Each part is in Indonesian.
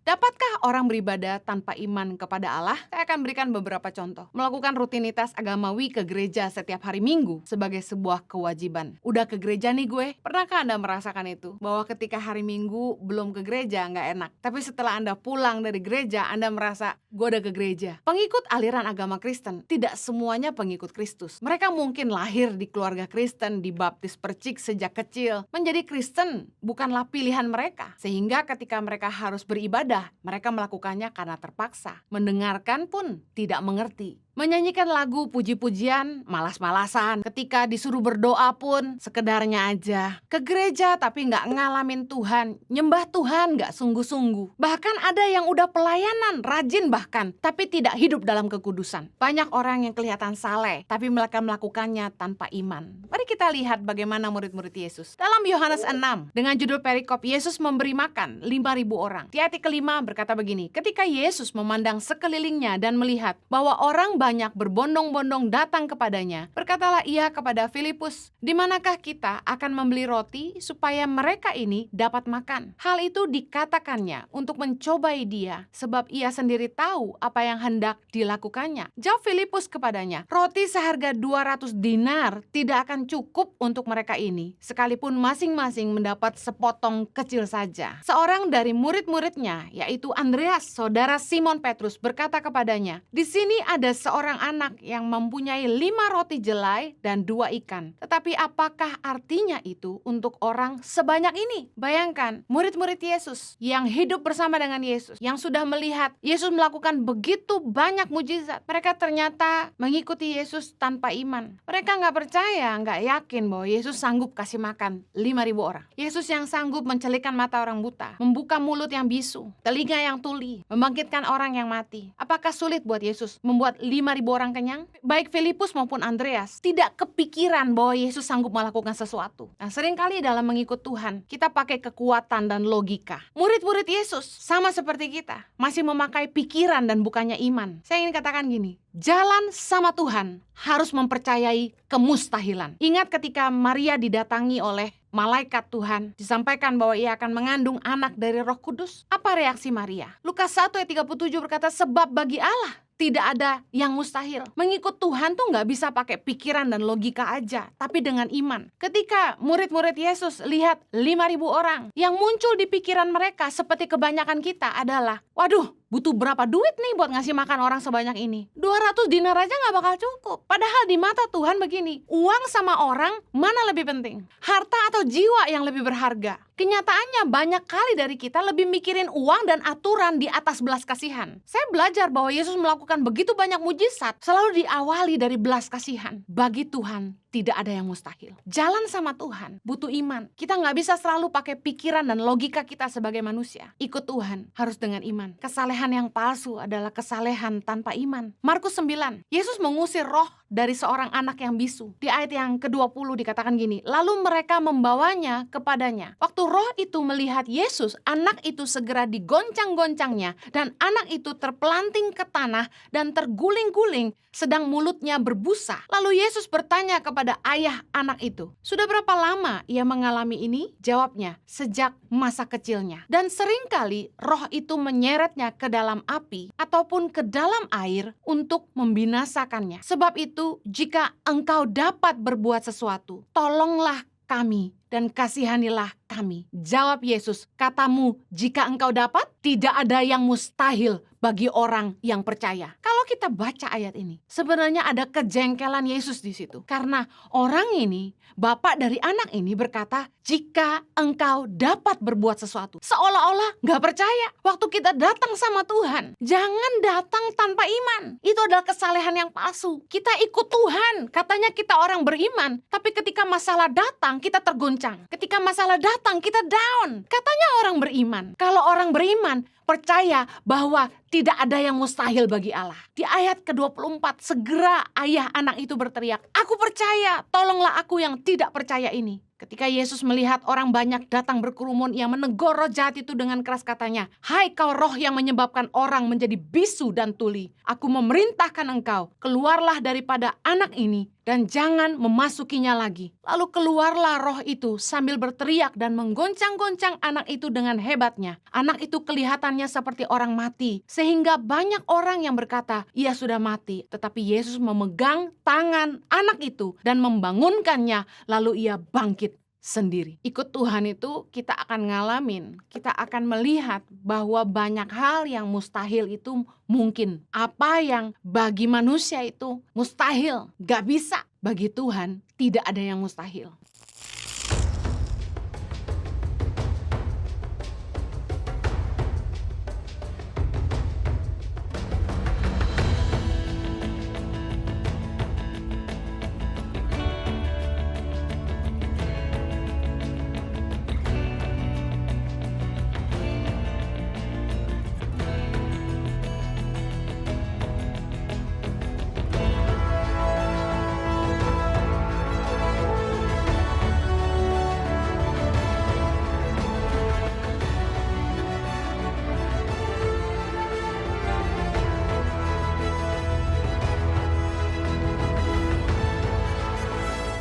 Dapatkah orang beribadah tanpa iman kepada Allah? Saya akan berikan beberapa contoh. Melakukan rutinitas agamawi ke gereja setiap hari Minggu sebagai sebuah kewajiban. Udah ke gereja nih gue. Pernahkah Anda merasakan itu? Bahwa ketika hari Minggu belum ke gereja nggak enak. Tapi setelah Anda pulang dari gereja, Anda merasa gue udah ke gereja. Pengikut aliran agama Kristen tidak semuanya pengikut Kristus. Mereka mungkin lahir di keluarga Kristen, dibaptis percik sejak kecil. Menjadi Kristen bukanlah pilihan mereka. Sehingga ketika mereka harus beribadah, mereka melakukannya karena terpaksa. Mendengarkan pun tidak mengerti. Menyanyikan lagu puji-pujian, malas-malasan. Ketika disuruh berdoa pun sekedarnya aja. Ke gereja tapi nggak ngalamin Tuhan. Nyembah Tuhan nggak sungguh-sungguh. Bahkan ada yang udah pelayanan, rajin bahkan, tapi tidak hidup dalam kekudusan. Banyak orang yang kelihatan saleh, tapi mereka melakukannya tanpa iman. Mari kita lihat bagaimana murid-murid Yesus. Dalam Yohanes 6, dengan judul perikop, Yesus memberi makan 5.000 orang. Di ayat ke-5 berkata begini, ketika Yesus memandang sekelilingnya dan melihat bahwa orang banyak berbondong-bondong datang kepadanya, berkatalah ia kepada Filipus, di manakah kita akan membeli roti supaya mereka ini dapat makan? Hal itu dikatakannya untuk mencobai dia, sebab ia sendiri tahu apa yang hendak dilakukannya. Jawab Filipus kepadanya, roti seharga 200 dinar tidak akan cukup untuk mereka ini, sekalipun masing-masing mendapat sepotong kecil saja. Seorang dari murid-muridnya, yaitu Andreas, saudara Simon Petrus, berkata kepadanya, di sini ada seorang anak yang mempunyai 5 roti jelai dan 2 ikan. Tetapi apakah artinya itu untuk orang sebanyak ini? Bayangkan, murid-murid Yesus yang hidup bersama dengan Yesus, yang sudah melihat Yesus melakukan begitu banyak mujizat. Mereka ternyata mengikuti Yesus tanpa iman. Mereka nggak percaya, nggak yakin bahwa Yesus sanggup kasih makan 5.000 orang. Yesus yang sanggup mencelikan mata orang buta, membuka mulut yang bisu, telinga yang tuli, membangkitkan orang yang mati. Apakah sulit buat Yesus membuat 5.000 orang kenyang? Baik Filipus maupun Andreas tidak kepikiran bahwa Yesus sanggup melakukan sesuatu. Nah, seringkali dalam mengikut Tuhan, kita pakai kekuatan dan logika. Murid-murid Yesus sama seperti kita, masih memakai pikiran dan bukannya iman. Saya ingin katakan gini, jalan sama Tuhan harus mempercayai kemustahilan. Ingat ketika Maria didatangi oleh malaikat Tuhan, disampaikan bahwa ia akan mengandung anak dari Roh Kudus. Apa reaksi Maria? Lukas 1 ayat 37 berkata, sebab bagi Allah tidak ada yang mustahil. Mengikut Tuhan tuh gak bisa pakai pikiran dan logika aja, tapi dengan iman. Ketika murid-murid Yesus lihat 5.000 orang, yang muncul di pikiran mereka seperti kebanyakan kita adalah, waduh, butuh berapa duit nih buat ngasih makan orang sebanyak ini? 200 dinar aja gak bakal cukup. Padahal di mata Tuhan begini, uang sama orang mana lebih penting? Harta atau jiwa yang lebih berharga? Kenyataannya banyak kali dari kita lebih mikirin uang dan aturan di atas belas kasihan. Saya belajar bahwa Yesus melakukan begitu banyak mujizat selalu diawali dari belas kasihan. Bagi Tuhan tidak ada yang mustahil. Jalan sama Tuhan butuh iman. Kita gak bisa selalu pakai pikiran dan logika kita sebagai manusia. Ikut Tuhan harus dengan iman. Kesalehan yang palsu adalah kesalehan tanpa iman. Markus 9, Yesus mengusir roh dari seorang anak yang bisu. Di ayat yang ke-20 dikatakan gini, lalu mereka membawanya kepadanya. Waktu roh itu melihat Yesus, anak itu segera digoncang-goncangnya, dan anak itu terpelanting ke tanah dan terguling-guling, sedang mulutnya berbusa. Lalu Yesus bertanya kepada ayah anak itu, sudah berapa lama ia mengalami ini? Jawabnya, sejak masa kecilnya. Dan seringkali roh itu menyeretnya ke dalam api ataupun ke dalam air untuk membinasakannya. Sebab itu, jika engkau dapat berbuat sesuatu, tolonglah kami dan kasihanilah kami. Jawab Yesus, katamu jika engkau dapat, tidak ada yang mustahil bagi orang yang percaya. Kalau kita baca ayat ini, sebenarnya ada kejengkelan Yesus di situ. Karena orang ini, bapak dari anak ini berkata, jika engkau dapat berbuat sesuatu. Seolah-olah gak percaya. Waktu kita datang sama Tuhan, jangan datang tanpa iman. Itu adalah kesalehan yang palsu. Kita ikut Tuhan, katanya kita orang beriman. Tapi ketika masalah datang, kita tergoncang. Ketika masalah datang, kita down. Katanya orang beriman. Kalau orang beriman, percaya bahwa tidak ada yang mustahil bagi Allah. Di ayat ke-24, segera ayah anak itu berteriak, aku percaya, tolonglah aku yang tidak percaya ini. Ketika Yesus melihat orang banyak datang berkerumun, ia menegur roh jahat itu dengan keras, katanya, "Hai kau roh yang menyebabkan orang menjadi bisu dan tuli, aku memerintahkan engkau, keluarlah daripada anak ini dan jangan memasukinya lagi." Lalu keluarlah roh itu sambil berteriak dan menggoncang-goncang anak itu dengan hebatnya. Anak itu kelihatannya seperti orang mati, sehingga banyak orang yang berkata, "Ia sudah mati." Tetapi Yesus memegang tangan anak itu dan membangunkannya, lalu ia bangkit sendiri. Ikut Tuhan itu kita akan ngalamin, kita akan melihat bahwa banyak hal yang mustahil itu mungkin. Apa yang bagi manusia itu mustahil, gak bisa, bagi Tuhan tidak ada yang mustahil.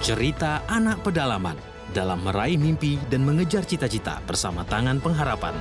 Cerita anak pedalaman dalam meraih mimpi dan mengejar cita-cita bersama Tangan Pengharapan.